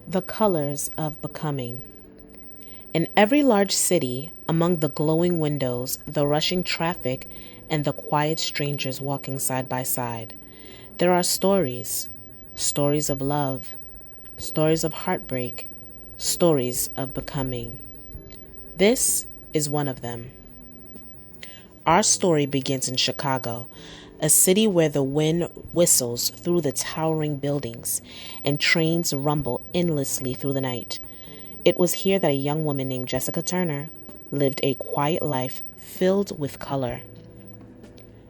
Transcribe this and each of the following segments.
The colors of becoming. In every large city, among the glowing windows, the rushing traffic, and the quiet strangers walking side by side, there are stories. Stories of love, stories of heartbreak, stories of becoming. This is one of them. Our story begins in Chicago, a city where the wind whistles through the towering buildings and trains rumble endlessly through the night. It was here that a young woman named Jessica Turner lived a quiet life filled with color.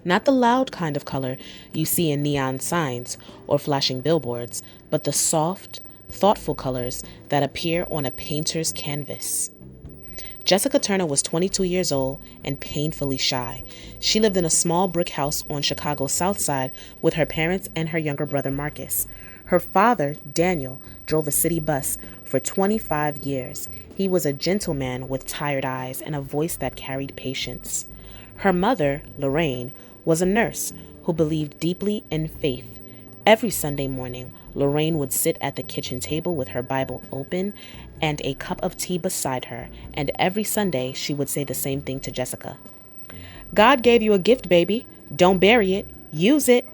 Not the loud kind of color you see in neon signs or flashing billboards, but the soft, thoughtful colors that appear on a painter's canvas. Jessica Turner was 22 years old and painfully shy. She lived in a small brick house on Chicago's South Side with her parents and her younger brother Marcus. Her father, Daniel, drove a city bus for 25 years. He was a gentleman with tired eyes and a voice that carried patience. Her mother, Lorraine, was a nurse who believed deeply in faith. Every Sunday morning, Lorraine would sit at the kitchen table with her Bible open and a cup of tea beside her, and every Sunday she would say the same thing to Jessica. God gave you a gift, baby. Don't bury it. Use it.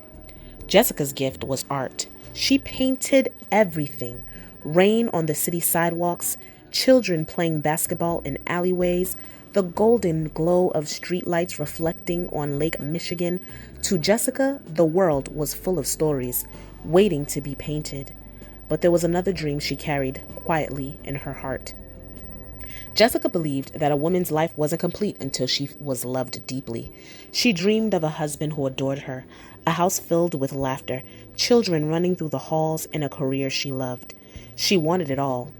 Jessica's gift was art. She painted everything. Rain on the city sidewalks, children playing basketball in alleyways, the golden glow of streetlights reflecting on Lake Michigan. To Jessica, the world was full of stories, waiting to be painted. But there was another dream she carried quietly in her heart. Jessica believed that a woman's life wasn't complete until she was loved deeply. She dreamed of a husband who adored her, a house filled with laughter, children running through the halls, and a career she loved. She wanted it all.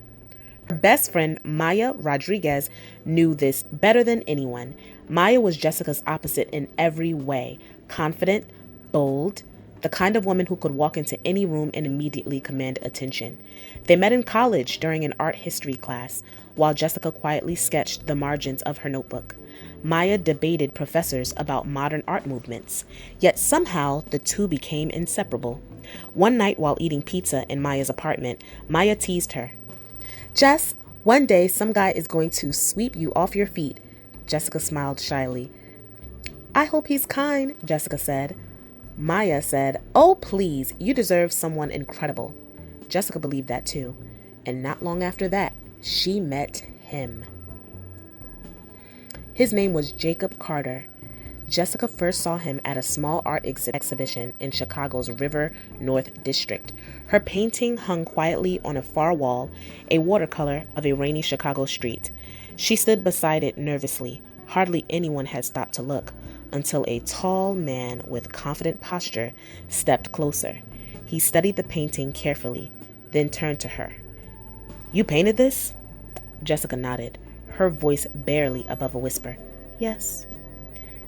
Her best friend, Maya Rodriguez, knew this better than anyone. Maya was Jessica's opposite in every way: confident, bold, the kind of woman who could walk into any room and immediately command attention. They met in college during an art history class, while Jessica quietly sketched the margins of her notebook. Maya debated professors about modern art movements, yet somehow the two became inseparable. One night while eating pizza in Maya's apartment, Maya teased her. "Jess, one day some guy is going to sweep you off your feet." Jessica smiled shyly. "I hope he's kind," Jessica said. Maya said, "Oh, please, you deserve someone incredible." Jessica believed that too. And not long after that, she met him. His name was Jacob Carter. Jessica first saw him at a small art exhibition in Chicago's River North District. Her painting hung quietly on a far wall, a watercolor of a rainy Chicago street. She stood beside it nervously. Hardly anyone had stopped to look, until a tall man with confident posture stepped closer. He studied the painting carefully, then turned to her. "You painted this?" Jessica nodded, her voice barely above a whisper. "Yes."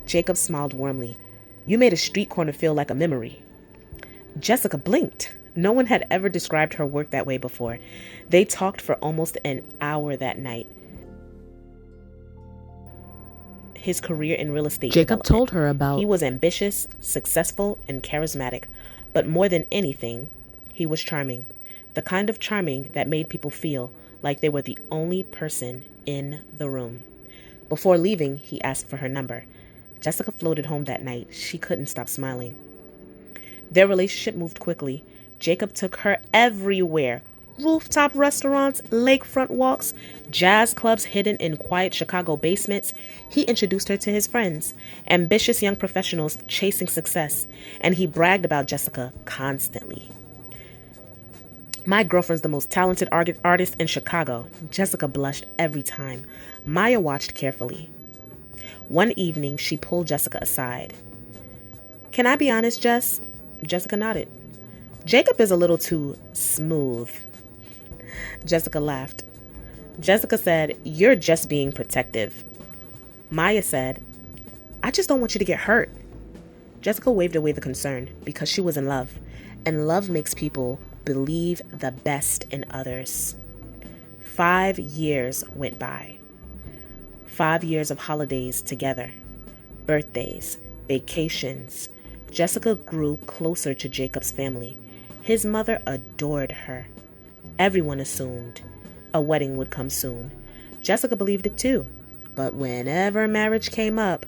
Jacob smiled warmly. "You made a street corner feel like a memory." Jessica blinked. No one had ever described her work that way before. They talked for almost an hour that night. His career in real estate Jacob development. told her about He was ambitious, successful, and charismatic, but more than anything, he was charming. The kind of charming that made people feel like they were the only person in the room. Before leaving, he asked for her number. Jessica floated home that night. She couldn't stop smiling. Their relationship moved quickly. Jacob took her everywhere. Rooftop restaurants, lakefront walks, jazz clubs hidden in quiet Chicago basements. He introduced her to his friends, ambitious young professionals chasing success, and he bragged about Jessica constantly. "My girlfriend's the most talented artist in Chicago." Jessica blushed every time. Maya watched carefully. One evening, she pulled Jessica aside. "Can I be honest, Jess?" Jessica nodded. "Jacob is a little too smooth." Jessica laughed. Jessica said, "You're just being protective." Maya said, "I just don't want you to get hurt." Jessica waved away the concern because she was in love, and love makes people believe the best in others. 5 years went by. 5 years of holidays together, birthdays, vacations. Jessica grew closer to Jacob's family. His mother adored her. Everyone assumed a wedding would come soon. Jessica believed it too. But whenever marriage came up,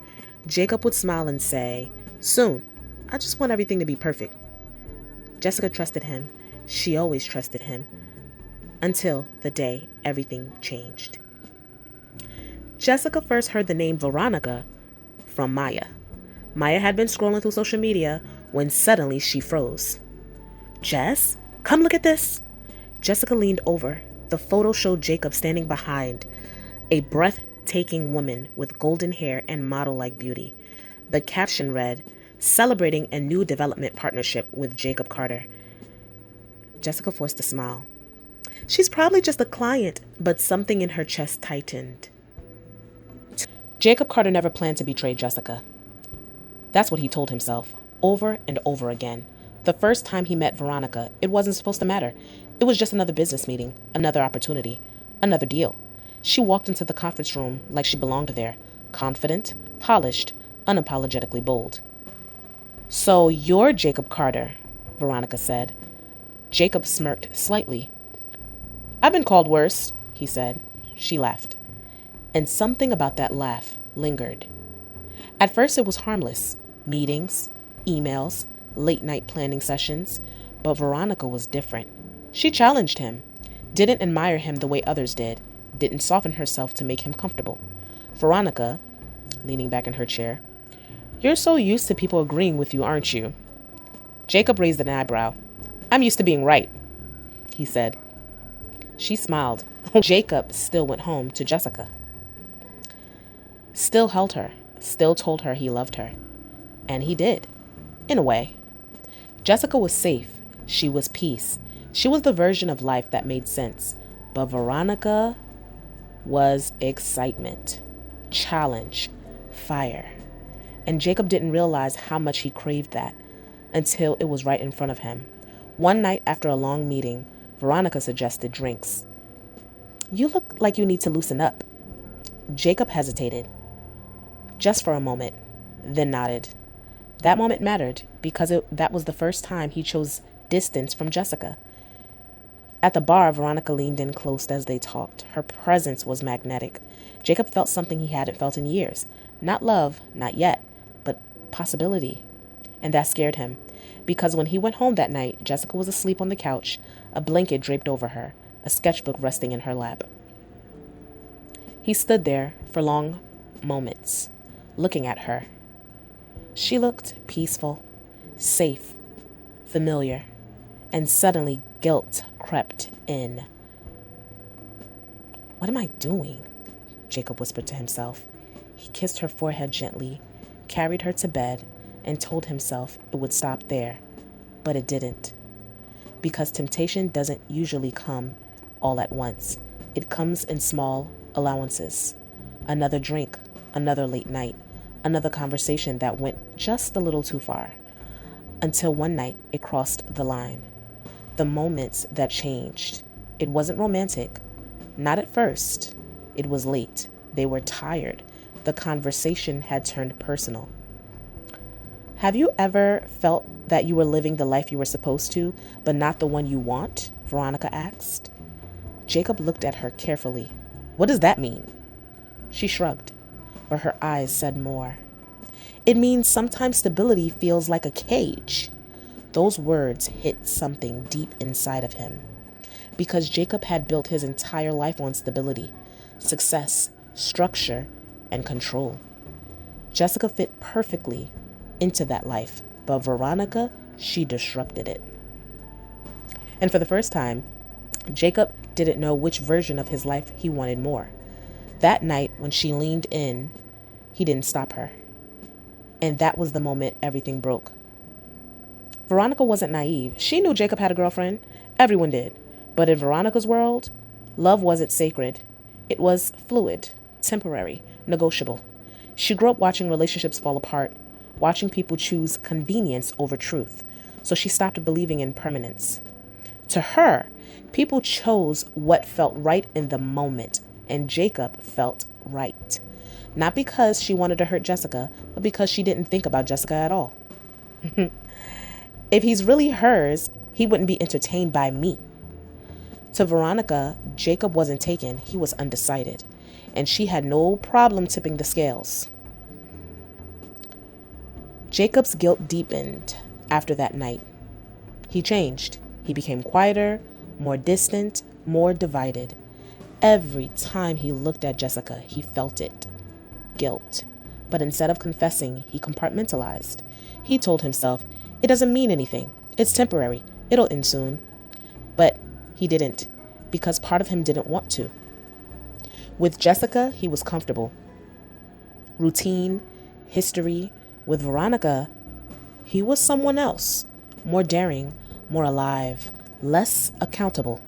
Jacob would smile and say, "Soon. I just want everything to be perfect." Jessica trusted him. She always trusted him. Until the day everything changed. Jessica first heard the name Veronica from Maya. Maya had been scrolling through social media when suddenly she froze. "Jess, come look at this." Jessica leaned over. The photo showed Jacob standing behind a breathtaking woman with golden hair and model-like beauty. The caption read, "Celebrating a new development partnership with Jacob Carter." Jessica forced a smile. She's probably just a client, but something in her chest tightened. Jacob Carter never planned to betray Jessica. That's what he told himself, over and over again. The first time he met Veronica, it wasn't supposed to matter. It was just another business meeting, another opportunity, another deal. She walked into the conference room like she belonged there, confident, polished, unapologetically bold. "So you're Jacob Carter," Veronica said. Jacob smirked slightly. "I've been called worse," he said. She laughed. And something about that laugh lingered. At first it was harmless. Meetings, emails, late-night planning sessions. But Veronica was different. She challenged him, didn't admire him the way others did, didn't soften herself to make him comfortable. Veronica, leaning back in her chair, "You're so used to people agreeing with you, aren't you?" Jacob raised an eyebrow. "I'm used to being right," he said. She smiled. Jacob still went home to Jessica. Still held her, still told her he loved her. And he did, in a way. Jessica was safe. She was peace. She was the version of life that made sense. But Veronica was excitement, challenge, fire. And Jacob didn't realize how much he craved that until it was right in front of him. One night after a long meeting, Veronica suggested drinks. "You look like you need to loosen up." Jacob hesitated, just for a moment, then nodded. That moment mattered because that was the first time he chose distance from Jessica. At the bar, Veronica leaned in close as they talked. Her presence was magnetic. Jacob felt something he hadn't felt in years. Not love, not yet, but possibility. And that scared him, because when he went home that night, Jessica was asleep on the couch, a blanket draped over her, a sketchbook resting in her lap. He stood there for long moments, looking at her. She looked peaceful, safe, familiar, and suddenly guilt crept in. "What am I doing?" Jacob whispered to himself. He kissed her forehead gently, carried her to bed, and told himself it would stop there. But it didn't. Because temptation doesn't usually come all at once. It comes in small allowances. Another drink, another late night, another conversation that went just a little too far. Until one night it crossed the line. The moments that changed. It wasn't romantic. Not at first. It was late. They were tired. The conversation had turned personal. "Have you ever felt that you were living the life you were supposed to, but not the one you want?" Veronica asked. Jacob looked at her carefully. "What does that mean?" She shrugged, but her eyes said more. "It means sometimes stability feels like a cage." Those words hit something deep inside of him, because Jacob had built his entire life on stability, success, structure, and control. Jessica fit perfectly into that life, but Veronica, she disrupted it. And for the first time, Jacob didn't know which version of his life he wanted more. That night, when she leaned in, he didn't stop her. And that was the moment everything broke. Veronica wasn't naive. She knew Jacob had a girlfriend. Everyone did. But in Veronica's world, love wasn't sacred. It was fluid, temporary, negotiable. She grew up watching relationships fall apart, watching people choose convenience over truth. So she stopped believing in permanence. To her, people chose what felt right in the moment, and Jacob felt right. Not because she wanted to hurt Jessica, but because she didn't think about Jessica at all. If he's really hers, he wouldn't be entertained by me. To Veronica, Jacob wasn't taken, he was undecided, and she had no problem tipping the scales. Jacob's guilt deepened after that night. He changed. He became quieter, more distant, more divided. Every time he looked at Jessica, he felt it. Guilt. But instead of confessing, he compartmentalized. He told himself, it doesn't mean anything. It's temporary. It'll end soon. But he didn't, because part of him didn't want to. With Jessica, he was comfortable. Routine, history. With Veronica, he was someone else. More daring, more alive, less accountable.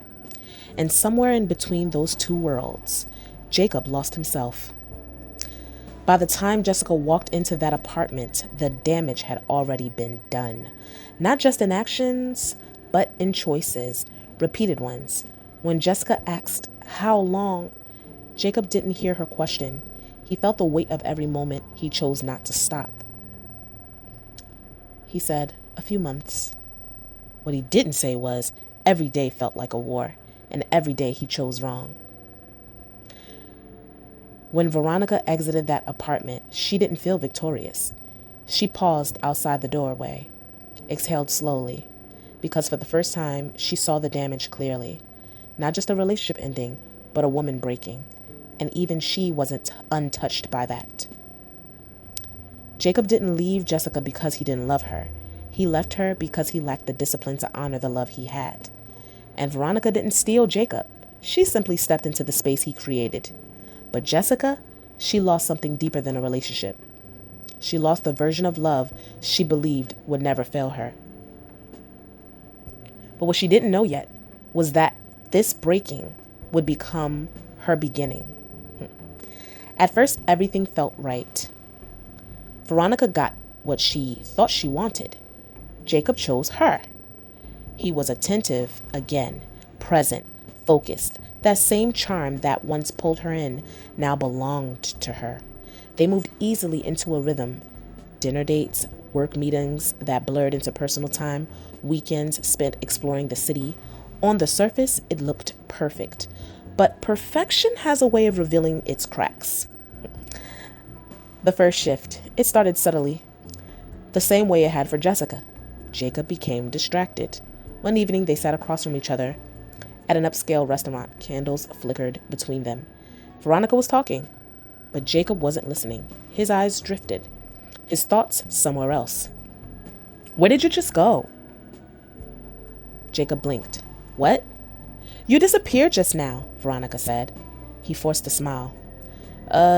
And somewhere in between those two worlds, Jacob lost himself. By the time Jessica walked into that apartment, the damage had already been done. Not just in actions, but in choices, repeated ones. When Jessica asked, how long? Jacob didn't hear her question. He felt the weight of every moment he chose not to stop. He said, a few months. What he didn't say was, every day felt like a war, and every day he chose wrong. When Veronica exited that apartment, she didn't feel victorious. She paused outside the doorway, exhaled slowly, because for the first time, she saw the damage clearly. Not just a relationship ending, but a woman breaking. And even she wasn't untouched by that. Jacob didn't leave Jessica because he didn't love her. He left her because he lacked the discipline to honor the love he had. And Veronica didn't steal Jacob. She simply stepped into the space he created. But Jessica, she lost something deeper than a relationship. She lost the version of love she believed would never fail her. But what she didn't know yet was that this breaking would become her beginning. At first, everything felt right. Veronica got what she thought she wanted. Jacob chose her. He was attentive again, present, focused. That same charm that once pulled her in now belonged to her. They moved easily into a rhythm. Dinner dates, work meetings that blurred into personal time, weekends spent exploring the city. On the surface, it looked perfect. But perfection has a way of revealing its cracks. The first shift, it started subtly. The same way it had for Jessica. Jacob became distracted. One evening, they sat across from each other at an upscale restaurant. Candles flickered between them. Veronica was talking, but Jacob wasn't listening. His eyes drifted, his thoughts somewhere else. Where did you just go? Jacob blinked. What? You disappeared just now, Veronica said. He forced a smile.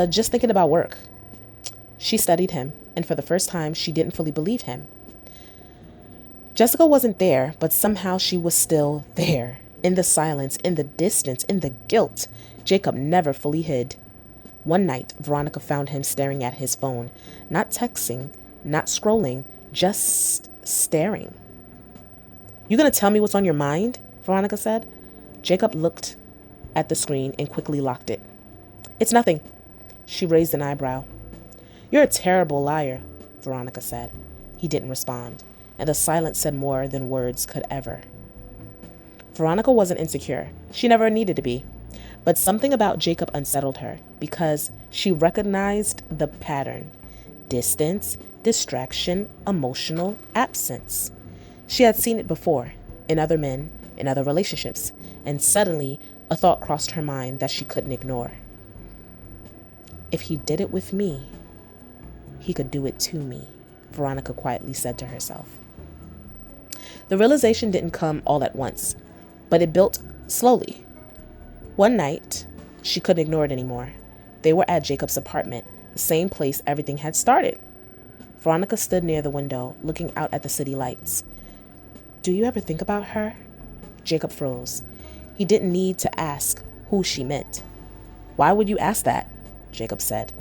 Just thinking about work. She studied him, and for the first time, she didn't fully believe him. Jessica wasn't there, but somehow she was still there. In the silence, in the distance, in the guilt, Jacob never fully hid. One night, Veronica found him staring at his phone, not texting, not scrolling, just staring. You gonna tell me what's on your mind? Veronica said. Jacob looked at the screen and quickly locked it. It's nothing. She raised an eyebrow. You're a terrible liar, Veronica said. He didn't respond, and the silence said more than words could ever. Veronica wasn't insecure. She never needed to be. But something about Jacob unsettled her because she recognized the pattern. Distance, distraction, emotional absence. She had seen it before, in other men, in other relationships, and suddenly a thought crossed her mind that she couldn't ignore. If he did it with me, he could do it to me, Veronica quietly said to herself. The realization didn't come all at once, but it built slowly. One night, she couldn't ignore it anymore. They were at Jacob's apartment, the same place everything had started. Veronica stood near the window, looking out at the city lights. Do you ever think about her? Jacob froze. He didn't need to ask who she meant. Why would you ask that? Jacob said.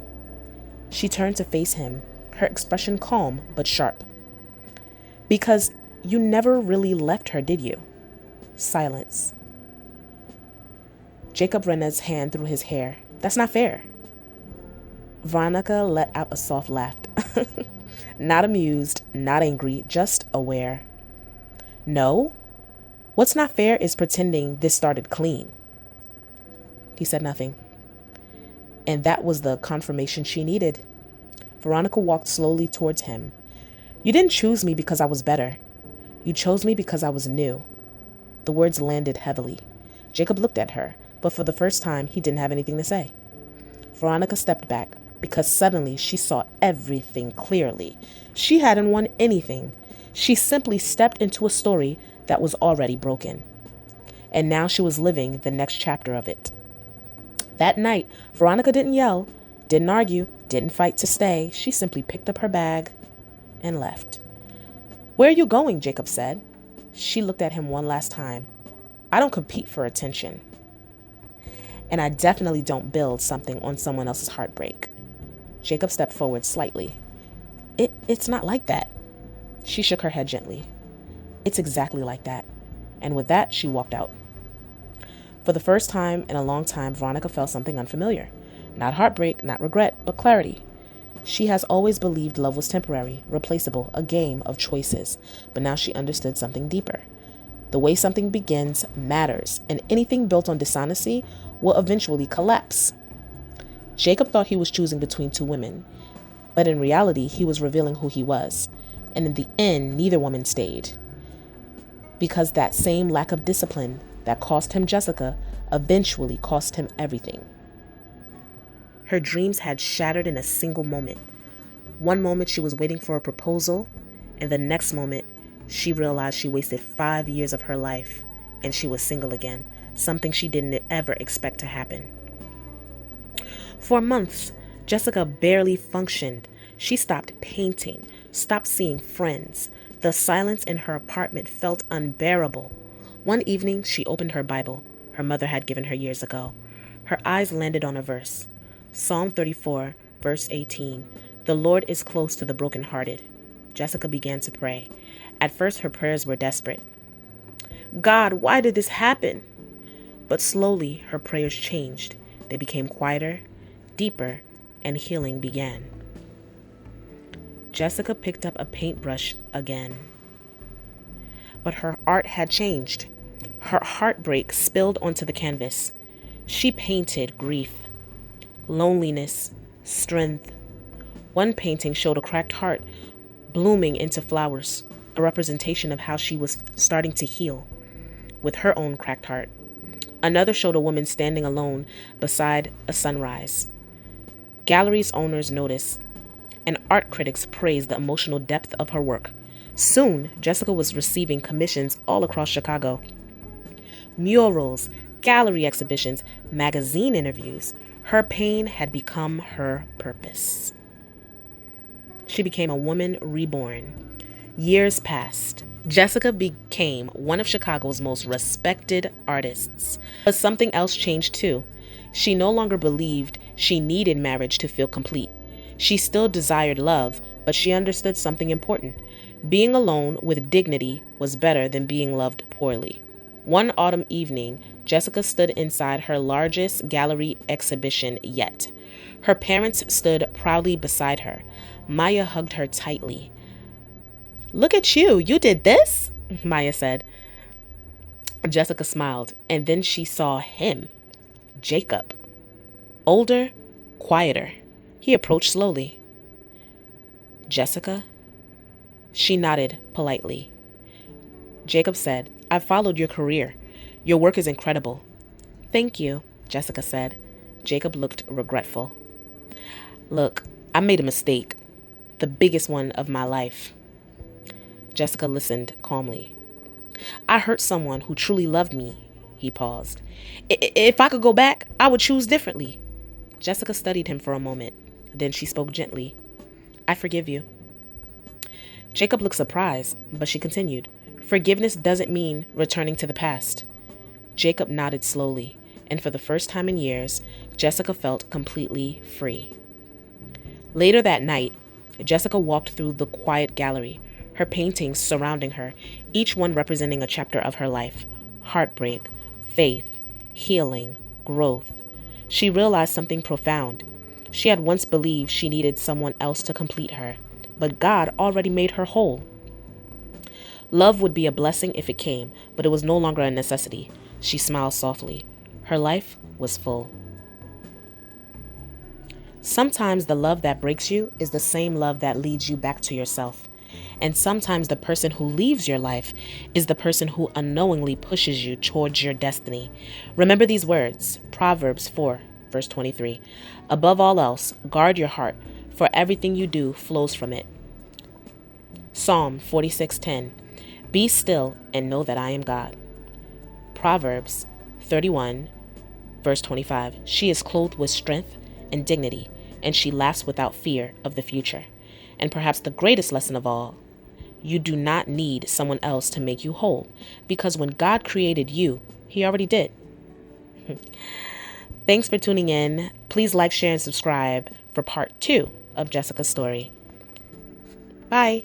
She turned to face him, her expression calm but sharp. Because you never really left her, did you? Silence. Jacob ran his hand through his hair. That's not fair. Veronica let out a soft laugh. Not amused, not angry, just aware. No? What's not fair is pretending this started clean. He said nothing. And that was the confirmation she needed. Veronica walked slowly towards him. You didn't choose me because I was better. You chose me because I was new. The words landed heavily. Jacob looked at her, but for the first time, he didn't have anything to say. Veronica stepped back because suddenly she saw everything clearly. She hadn't won anything. She simply stepped into a story that was already broken. And now she was living the next chapter of it. That night, Veronica didn't yell, didn't argue, didn't fight to stay. She simply picked up her bag and left. Where are you going? Jacob said. She looked at him one last time. I don't compete for attention. And I definitely don't build something on someone else's heartbreak. Jacob stepped forward slightly. It's not like that. She shook her head gently. It's exactly like that. And with that, she walked out. For the first time in a long time, Veronica felt something unfamiliar. Not heartbreak, not regret, but clarity. She has always believed love was temporary, replaceable, a game of choices. But now she understood something deeper. The way something begins matters, and anything built on dishonesty will eventually collapse. Jacob thought he was choosing between two women, but in reality, he was revealing who he was. And in the end, neither woman stayed. Because that same lack of discipline that cost him Jessica eventually cost him everything. Her dreams had shattered in a single moment. One moment she was waiting for a proposal, and the next moment she realized she wasted 5 years of her life and she was single again, something she didn't ever expect to happen. For months, Jessica barely functioned. She stopped painting, stopped seeing friends. The silence in her apartment felt unbearable. One evening, she opened her Bible her mother had given her years ago. Her eyes landed on a verse. Psalm 34, verse 18. The Lord is close to the brokenhearted. Jessica began to pray. At first, her prayers were desperate. God, why did this happen? But slowly, her prayers changed. They became quieter, deeper, and healing began. Jessica picked up a paintbrush again. But her art had changed. Her heartbreak spilled onto the canvas. She painted grief, loneliness, strength. One painting showed a cracked heart blooming into flowers, a representation of how she was starting to heal with her own cracked heart. Another showed a woman standing alone beside a sunrise. Gallery's owners noticed, and art critics praised the emotional depth of her work. Soon, Jessica was receiving commissions all across Chicago. Murals, gallery exhibitions, magazine interviews. Her pain had become her purpose. She became a woman reborn. Years passed. Jessica became one of Chicago's most respected artists. But something else changed too. She no longer believed she needed marriage to feel complete. She still desired love, but she understood something important. Being alone with dignity was better than being loved poorly. One autumn evening, Jessica stood inside her largest gallery exhibition yet. Her parents stood proudly beside her. Maya hugged her tightly. "Look at you, you did this?" Maya said. Jessica smiled, and then she saw him, Jacob. Older, quieter. He approached slowly. "Jessica?" She nodded politely. Jacob said, "I've followed your career. Your work is incredible." "Thank you," Jessica said. Jacob looked regretful. "Look, I made a mistake. The biggest one of my life." Jessica listened calmly. "I hurt someone who truly loved me." He paused. If I could go back, I would choose differently." Jessica studied him for a moment. Then she spoke gently. "I forgive you." Jacob looked surprised, but she continued. "Forgiveness doesn't mean returning to the past." Jacob nodded slowly, and for the first time in years, Jessica felt completely free. Later that night, Jessica walked through the quiet gallery, her paintings surrounding her, each one representing a chapter of her life: heartbreak, faith, healing, growth. She realized something profound. She had once believed she needed someone else to complete her, but God already made her whole. Love would be a blessing if it came, but it was no longer a necessity. She smiled softly. Her life was full. Sometimes the love that breaks you is the same love that leads you back to yourself. And sometimes the person who leaves your life is the person who unknowingly pushes you towards your destiny. Remember these words, Proverbs 4, verse 23. Above all else, guard your heart, for everything you do flows from it. Psalm 46:10. Be still and know that I am God. Proverbs 31, verse 25. She is clothed with strength and dignity, and she laughs without fear of the future. And perhaps the greatest lesson of all, you do not need someone else to make you whole, because when God created you, He already did. Thanks for tuning in. Please like, share, and subscribe for part 2 of Jessica's story. Bye.